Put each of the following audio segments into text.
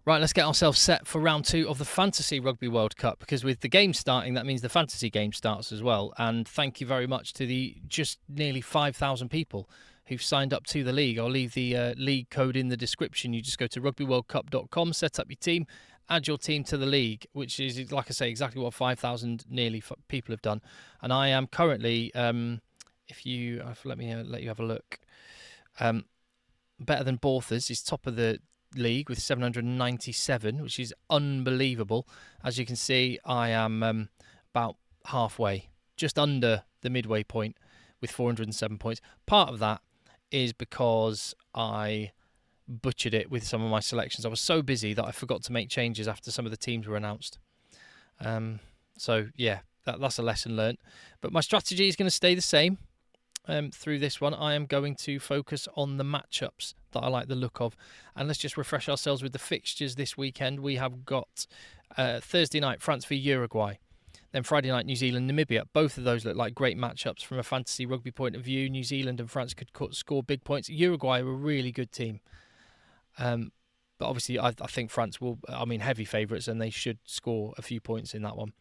Right, let's get ourselves set for round 2 of the Fantasy Rugby World Cup, because with the game starting, that means the fantasy game starts as well. And thank you very much to the just nearly 5,000 people who've signed up to the league. I'll leave the league code in the description. You just go to rugbyworldcup.com, set up your team, add your team to the league, which is, like I say, exactly what 5,000 nearly people have done. And I am currently, let you have a look, better than Borthers, is top of the league with 797, which is unbelievable. As you can see, I am about halfway, just under the midway point with 407 points. Part of that is because I butchered it with some of my selections. I was so busy that I forgot to make changes after some of the teams were announced. So yeah, that's a lesson learned. But my strategy is going to stay the same. Through this one, I am going to focus on the matchups that I like the look of. And let's just refresh ourselves with the fixtures this weekend. We have got Thursday night, France v Uruguay. Then Friday night, New Zealand, Namibia. Both of those look like great matchups from a fantasy rugby point of view. New Zealand and France could score big points. Uruguay are a really good team. But obviously, I think France will, heavy favourites, and they should score a few points in that one.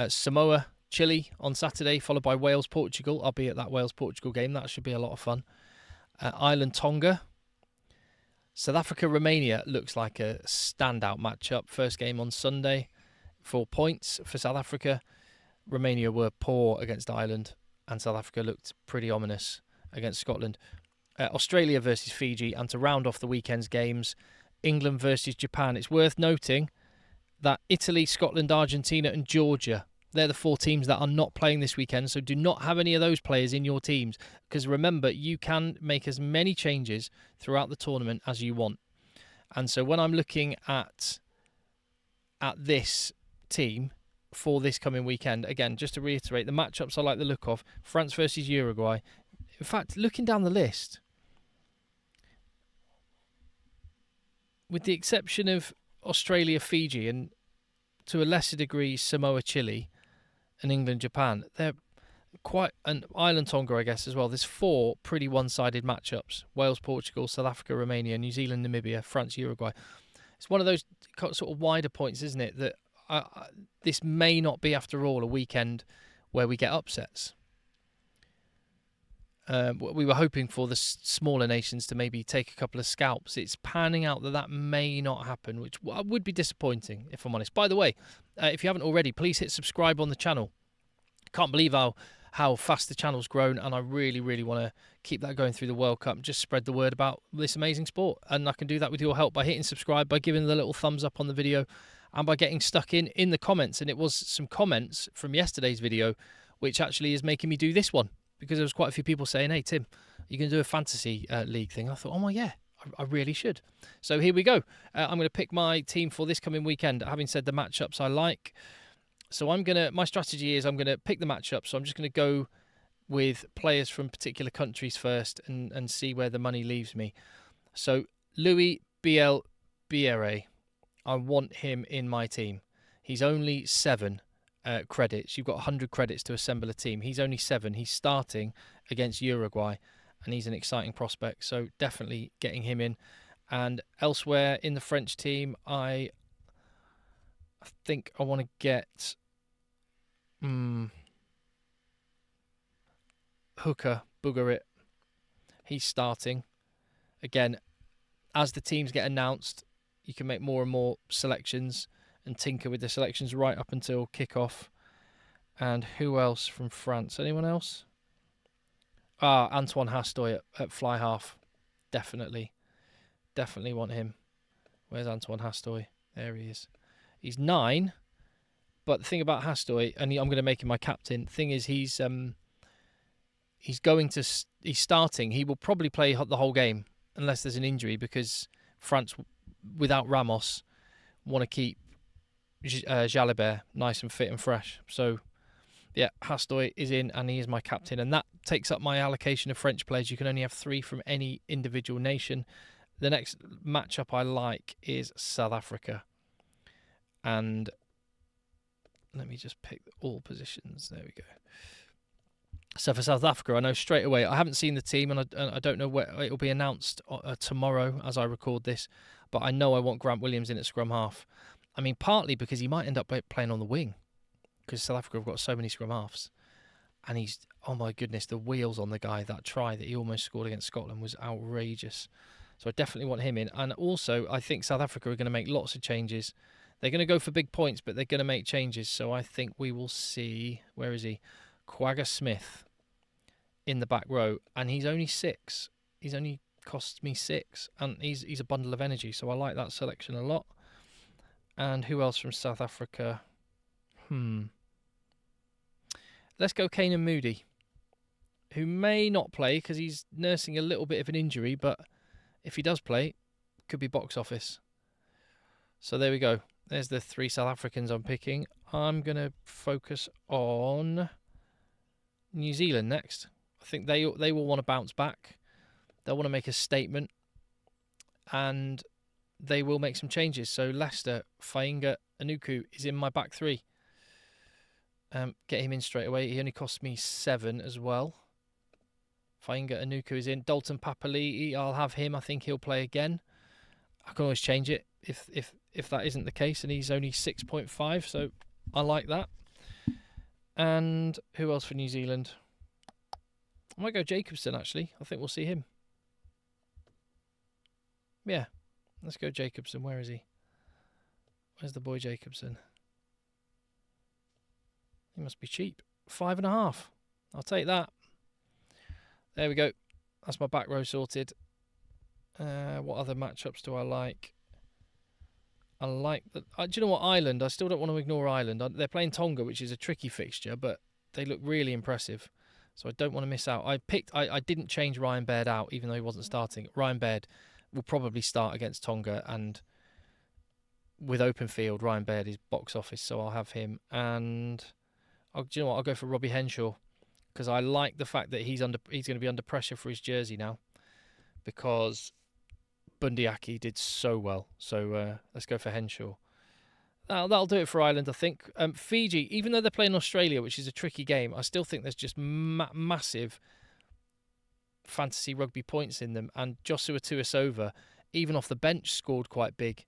Samoa, Chile on Saturday, followed by Wales, Portugal. I'll be at that Wales, Portugal game. That should be a lot of fun. Ireland, Tonga. South Africa, Romania looks like a standout matchup. First game on Sunday. 4 points for South Africa. Romania were poor against Ireland, and South Africa looked pretty ominous against Scotland. Australia versus Fiji, and to round off the weekend's games, England versus Japan. It's worth noting that Italy, Scotland, Argentina and Georgia, they're the 4 teams that are not playing this weekend, so do not have any of those players in your teams, because remember, you can make as many changes throughout the tournament as you want. And so when I'm looking at this team for this coming weekend, again, just to reiterate, the matchups I like the look of: France versus Uruguay. In fact, looking down the list, with the exception of Australia, Fiji, and to a lesser degree Samoa, Chile, and England, Japan, they're quite, and Ireland, Tonga, I guess, as well. There's 4 pretty one-sided matchups: Wales, Portugal, South Africa, Romania, New Zealand, Namibia, France, Uruguay. It's one of those sort of wider points, isn't it, that this may not be, after all, a weekend where we get upsets. We were hoping for the smaller nations to maybe take a couple of scalps. It's panning out that may not happen, which would be disappointing, if I'm honest. By the way, if you haven't already, please hit subscribe on the channel. Can't believe how fast the channel's grown, and I really, really want to keep that going through the World Cup. Just spread the word about this amazing sport, and I can do that with your help by hitting subscribe, by giving the little thumbs up on the video, and by getting stuck in the comments. And it was some comments from yesterday's video which actually is making me do this one, because there was quite a few people saying, "Hey Tim, you can do a fantasy league thing." I thought, oh my, yeah, I really should. So here we go. I'm going to pick my team for this coming weekend, having said the matchups I like. So my strategy is I'm going to pick the matchup. So I'm just going to go with players from particular countries first and see where the money leaves me. So Louis Biel-Bierre, I want him in my team. He's only 7 credits. You've got 100 credits to assemble a team. He's only 7. He's starting against Uruguay, and he's an exciting prospect. So definitely getting him in. And elsewhere in the French team, I think I want to get Hooker Bugarit. He's starting. Again, as the teams get announced, you can make more and more selections and tinker with the selections right up until kick-off. And who else from France? Anyone else? Antoine Hastoy at fly half. Definitely want him. Where's Antoine Hastoy? There he is. He's 9. But the thing about Hastoy, and I'm going to make him my captain. Thing is, he's starting. He will probably play the whole game unless there's an injury, because France, without Ramos, want to keep Jalibert nice and fit and fresh. So, yeah, Hastoy is in, and he is my captain. And that takes up my allocation of French players. You can only have 3 from any individual nation. The next matchup I like is South Africa. And let me just pick all positions. There we go. So for South Africa, I know straight away, I haven't seen the team, and I don't know where it'll be announced tomorrow as I record this, but I know I want Grant Williams in at scrum half. I mean, partly because he might end up playing on the wing, because South Africa have got so many scrum halves. And he's, oh my goodness, the wheels on the guy. That try that he almost scored against Scotland was outrageous. So I definitely want him in. And also, I think South Africa are going to make lots of changes. They're going to go for big points, but they're going to make changes. So I think we will see, where is he? Kwagga Smith in the back row. And he's only 6. He's only cost me 6. And he's a bundle of energy. So I like that selection a lot. And who else from South Africa? Let's go Kane Moody, who may not play because he's nursing a little bit of an injury, but if he does play, could be box office. So there we go. There's the 3 South Africans I'm picking. I'm going to focus on New Zealand next. I think they will want to bounce back. They'll want to make a statement, and they will make some changes. So Leicester, Fainga, Anuku is in my back 3. Get him in straight away. He only cost me 7 as well. Fainga Anuku is in. Dalton Papali'i, I'll have him. I think he'll play again. I can always change it if that isn't the case, and he's only 6.5, so I like that. And who else for New Zealand? I might go Jacobson, actually. I think we'll see him. Yeah, let's go Jacobson. Where is he? Where's the boy Jacobson? He must be cheap. 5.5. I'll take that. There we go. That's my back row sorted. What other matchups do I like? I like that. Do you know what? Ireland. I still don't want to ignore Ireland. They're playing Tonga, which is a tricky fixture, but they look really impressive. So I don't want to miss out. I didn't change Ryan Baird out, even though he wasn't starting. Ryan Baird will probably start against Tonga, and with open field, Ryan Baird is box office, so I'll have him. And do you know what? I'll go for Robbie Henshaw, because I like the fact that he's going to be under pressure for his jersey now, because Bundyaki did so well. So let's go for Henshaw. That'll do it for Ireland, I think. Fiji, even though they're playing Australia, which is a tricky game, I still think there's just massive fantasy rugby points in them. And Joshua Tuisova, even off the bench, scored quite big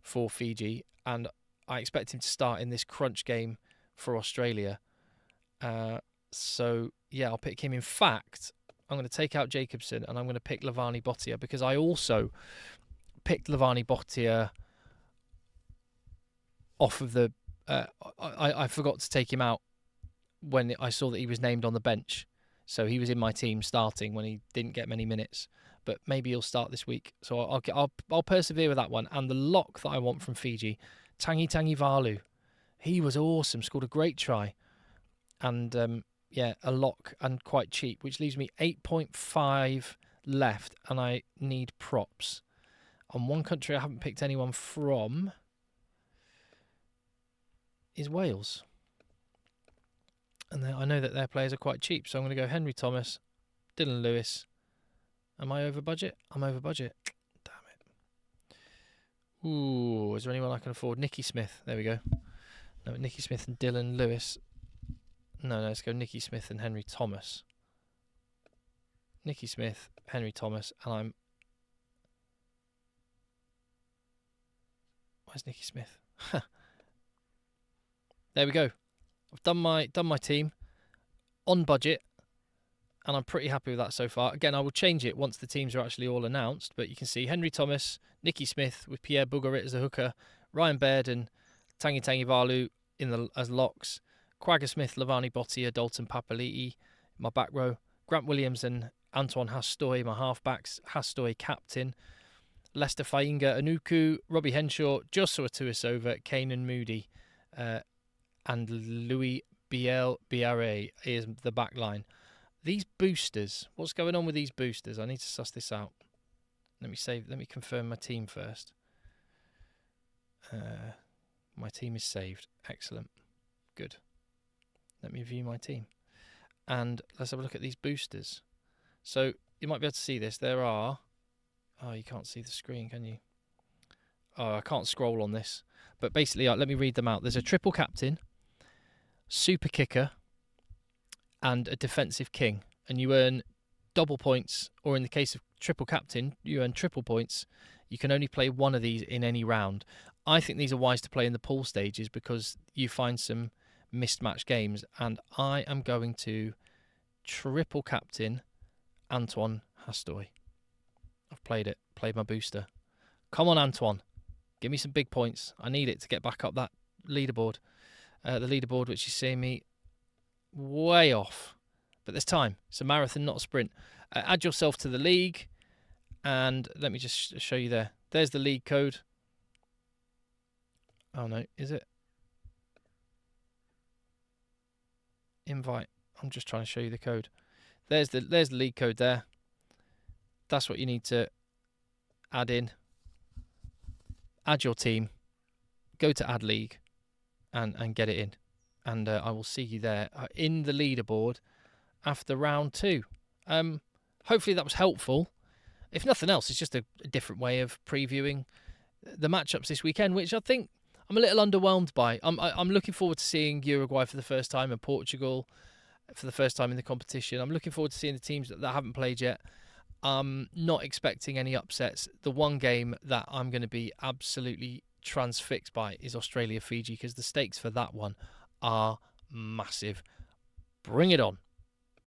for Fiji, and I expect him to start in this crunch game for Australia. So yeah, I'll pick him. In fact, I'm going to take out Jacobson and I'm going to pick Lavani Bottia, because I also picked Lavani Bottia off of the... I forgot to take him out when I saw that he was named on the bench. So he was in my team starting when he didn't get many minutes. But maybe he'll start this week. So I'll persevere with that one. And the lock that I want from Fiji, Tangi Valu. He was awesome, scored a great try. And yeah, a lock and quite cheap, which leaves me 8.5 left, and I need props. On one country I haven't picked anyone from is Wales. And I know that their players are quite cheap, so I'm going to go Henry Thomas, Dylan Lewis. Am I over budget? I'm over budget. Damn it. Ooh, is there anyone I can afford? Nicky Smith. There we go. No, Nicky Smith and Dylan Lewis. No, let's go Nicky Smith and Henry Thomas. Nicky Smith, Henry Thomas, and I'm... Where's Nicky Smith? There we go. I've done my team on budget, and I'm pretty happy with that so far. Again, I will change it once the teams are actually all announced, but you can see Henry Thomas, Nicky Smith with Pierre Bougarit as a hooker, Ryan Baird and Tangi Valu as locks, Kwagga Smith, Lavani Bottia, Dalton Papali'i, my back row, Grant Williams and Antoine Hastoy, my halfbacks, Hastoy captain, Leicester Fainga Anuku, Robbie Henshaw, Joshua Tuisova, Kane Moody, and Louis Biare is the back line. These boosters, what's going on with these boosters? I need to suss this out. Let me confirm my team first. My team is saved. Excellent. Good. Let me view my team. And let's have a look at these boosters. So you might be able to see this. There are... Oh, you can't see the screen, can you? Oh, I can't scroll on this. But basically, let me read them out. There's a triple captain, super kicker, and a defensive king. And you earn double points, or in the case of triple captain, you earn triple points. You can only play one of these in any round. I think these are wise to play in the pool stages because you find some mismatched games, and I am going to triple captain Antoine Hastoy. I've played my booster. Come on, Antoine. Give me some big points. I need it to get back up that leaderboard. The leaderboard, which is seeing me way off. But there's time. It's a marathon, not a sprint. Add yourself to the league. And let me just show you there. There's the league code. Oh, no. Is it? Invite. I'm just trying to show you the code. There's the league code there. That's what you need to add in. Add your team. Go to add league. And get it in. And I will see you there in the leaderboard after round 2. Hopefully that was helpful. If nothing else, it's just a different way of previewing the matchups this weekend, which I think I'm a little underwhelmed by. I'm looking forward to seeing Uruguay for the first time and Portugal for the first time in the competition. I'm looking forward to seeing the teams that haven't played yet. I'm not expecting any upsets. The one game that I'm going to be absolutely transfixed by is Australia-Fiji because the stakes for that one are massive. Bring it on.